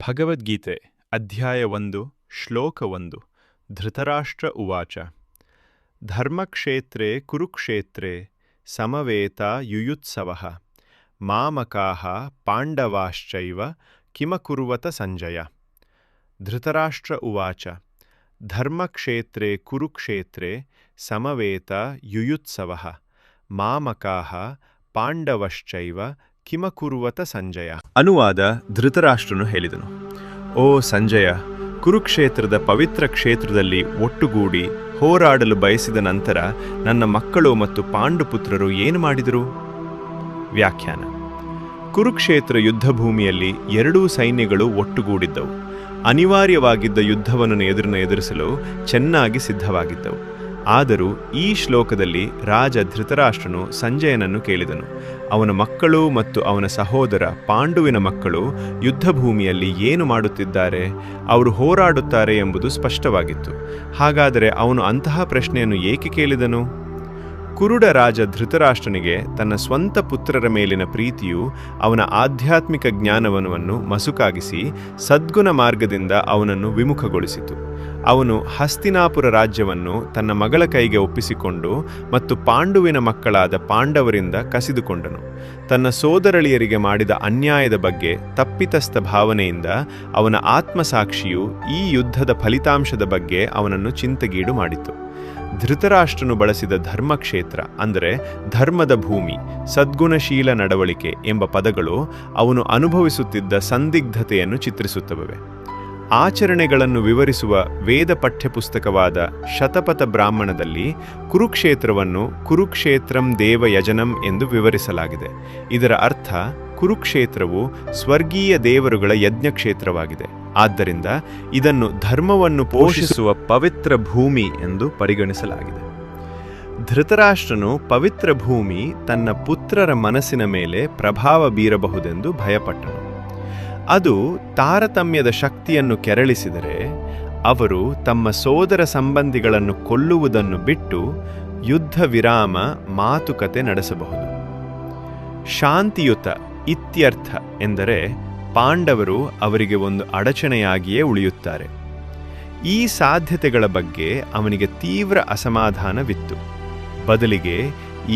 ಭಗವದ್ಗೀತೆ ಅಧ್ಯಾಯ 1 ಶ್ಲೋಕ 1 ಧೃತರಾಷ್ಟ್ರ ಉವಾಚ ಧರ್ಮಕ್ಷೇತ್ರೇ ಕುರುಕ್ಷೇತ್ರೇ ಸಮವೇತಾಯುಯುತ್ಸವಃ ಮಾಮಕಾಃ ಪಾಂಡವಾಶ್ಚೈವ ಕಿಮಕುರ್ವತ ಸಂಜಯ. ಧೃತರಾಷ್ಟ್ರ ಉವಾಚ ಧರ್ಮಕ್ಷೇತ್ರೇ ಕುರುಕ್ಷೇತ್ರೇ ಸಮವೇತಾಯುಯುತ್ಸವಃ ಮಾಮಕಾಃ ಪಾಂಡವಶ್ಚೈವ ಕಿಮಕುರ್ವತ ಸಂಜಯ. ಅನುವಾದ: ಧೃತರಾಷ್ಟ್ರನು ಹೇಳಿದನು, ಓ ಸಂಜಯ, ಕುರುಕ್ಷೇತ್ರದ ಪವಿತ್ರ ಕ್ಷೇತ್ರದಲ್ಲಿ ಒಟ್ಟುಗೂಡಿ ಹೋರಾಡಲು ಬಯಸಿದ ನಂತರ ನನ್ನ ಮಕ್ಕಳು ಮತ್ತು ಪಾಂಡುಪುತ್ರರು ಏನು ಮಾಡಿದರು? ವ್ಯಾಖ್ಯಾನ: ಕುರುಕ್ಷೇತ್ರ ಯುದ್ಧಭೂಮಿಯಲ್ಲಿ ಎರಡೂ ಸೈನ್ಯಗಳು ಒಟ್ಟುಗೂಡಿದ್ದವು. ಅನಿವಾರ್ಯವಾಗಿದ್ದ ಯುದ್ಧವನ್ನು ಎದುರಿಸಲು ಚೆನ್ನಾಗಿ ಸಿದ್ಧವಾಗಿದ್ದವು. ಆದರೂ ಈ ಶ್ಲೋಕದಲ್ಲಿ ರಾಜ ಧೃತರಾಷ್ಟ್ರನು ಸಂಜಯನನ್ನು ಕೇಳಿದನು, ಅವನ ಮಕ್ಕಳು ಮತ್ತು ಅವನ ಸಹೋದರ ಪಾಂಡುವಿನ ಮಕ್ಕಳು ಯುದ್ಧಭೂಮಿಯಲ್ಲಿ ಏನು ಮಾಡುತ್ತಿದ್ದಾರೆ? ಅವರು ಹೋರಾಡುತ್ತಾರೆ ಎಂಬುದು ಸ್ಪಷ್ಟವಾಗಿತ್ತು. ಹಾಗಾದರೆ ಅವನು ಅಂತಹ ಪ್ರಶ್ನೆಯನ್ನು ಏಕೆ ಕೇಳಿದನು? ಕುರುಡ ರಾಜ ಧೃತರಾಷ್ಟ್ರನಿಗೆ ತನ್ನ ಸ್ವಂತ ಪುತ್ರರ ಮೇಲಿನ ಪ್ರೀತಿಯು ಅವನ ಆಧ್ಯಾತ್ಮಿಕ ಜ್ಞಾನವನ್ನು ಮಸುಕಾಗಿಸಿ ಸದ್ಗುಣ ಮಾರ್ಗದಿಂದ ಅವನನ್ನು ವಿಮುಖಗೊಳಿಸಿತು. ಅವನು ಹಸ್ತಿನಾಪುರ ರಾಜ್ಯವನ್ನು ತನ್ನ ಮಗಳ ಕೈಗೆ ಒಪ್ಪಿಸಿಕೊಂಡು ಮತ್ತು ಪಾಂಡುವಿನ ಮಕ್ಕಳಾದ ಪಾಂಡವರಿಂದ ಕಸಿದುಕೊಂಡನು. ತನ್ನ ಸೋದರಳಿಯರಿಗೆ ಮಾಡಿದ ಅನ್ಯಾಯದ ಬಗ್ಗೆ ತಪ್ಪಿತಸ್ಥ ಭಾವನೆಯಿಂದ ಅವನ ಆತ್ಮಸಾಕ್ಷಿಯು ಈ ಯುದ್ಧದ ಫಲಿತಾಂಶದ ಬಗ್ಗೆ ಅವನನ್ನು ಚಿಂತೆಗೀಡು ಮಾಡಿತು. ಧೃತರಾಷ್ಟ್ರನು ಬಳಸಿದ ಧರ್ಮಕ್ಷೇತ್ರ ಅಂದರೆ ಧರ್ಮದ ಭೂಮಿ, ಸದ್ಗುಣಶೀಲ ನಡವಳಿಕೆ ಎಂಬ ಪದಗಳು ಅವನು ಅನುಭವಿಸುತ್ತಿದ್ದ ಸಂದಿಗ್ಧತೆಯನ್ನು ಚಿತ್ರಿಸುತ್ತವೆ. ಆಚರಣೆಗಳನ್ನು ವಿವರಿಸುವ ವೇದ ಪಠ್ಯಪುಸ್ತಕವಾದ ಶತಪಥ ಬ್ರಾಹ್ಮಣದಲ್ಲಿ ಕುರುಕ್ಷೇತ್ರವನ್ನು ಕುರುಕ್ಷೇತ್ರಂ ದೇವಯಜನಂ ಎಂದು ವಿವರಿಸಲಾಗಿದೆ. ಇದರ ಅರ್ಥ ಕುರುಕ್ಷೇತ್ರವು ಸ್ವರ್ಗೀಯ ದೇವರುಗಳ ಯಜ್ಞಕ್ಷೇತ್ರವಾಗಿದೆ. ಆದ್ದರಿಂದ ಇದನ್ನು ಧರ್ಮವನ್ನು ಪೋಷಿಸುವ ಪವಿತ್ರ ಭೂಮಿ ಎಂದು ಪರಿಗಣಿಸಲಾಗಿದೆ. ಧೃತರಾಷ್ಟ್ರನು ಪವಿತ್ರ ಭೂಮಿ ತನ್ನ ಪುತ್ರರ ಮನಸ್ಸಿನ ಮೇಲೆ ಪ್ರಭಾವ ಬೀರಬಹುದೆಂದು ಭಯಪಟ್ಟನು. ಅದು ತಾರತಮ್ಯದ ಶಕ್ತಿಯನ್ನು ಕೆರಳಿಸಿದರೆ ಅವರು ತಮ್ಮ ಸೋದರ ಸಂಬಂಧಿಗಳನ್ನು ಕೊಲ್ಲುವುದನ್ನು ಬಿಟ್ಟು ಯುದ್ಧ ವಿರಾಮ ಮಾತುಕತೆ ನಡೆಸಬಹುದು. ಶಾಂತಿಯುತ ಇತ್ಯರ್ಥ ಎಂದರೆ ಪಾಂಡವರು ಅವರಿಗೆ ಒಂದು ಅಡಚಣೆಯಾಗಿಯೇ ಉಳಿಯುತ್ತಾರೆ. ಈ ಸಾಧ್ಯತೆಗಳ ಬಗ್ಗೆ ಅವನಿಗೆ ತೀವ್ರ ಅಸಮಾಧಾನವಿತ್ತು. ಬದಲಿಗೆ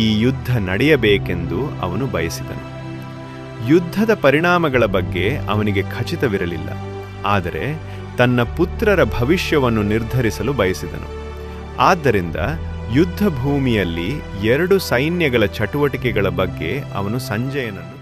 ಈ ಯುದ್ಧ ನಡೆಯಬೇಕೆಂದು ಅವನು ಬಯಸಿದನು. ಯುದ್ಧದ ಪರಿಣಾಮಗಳ ಬಗ್ಗೆ ಅವನಿಗೆ ಖಚಿತವಿರಲಿಲ್ಲ, ಆದರೆ ತನ್ನ ಪುತ್ರರ ಭವಿಷ್ಯವನ್ನು ನಿರ್ಧರಿಸಲು ಬಯಸಿದನು. ಆದ್ದರಿಂದ ಯುದ್ಧ ಭೂಮಿಯಲ್ಲಿ ಎರಡು ಸೈನ್ಯಗಳ ಚಟುವಟಿಕೆಗಳ ಬಗ್ಗೆ ಅವನು ಸಂಜಯನನ್ನು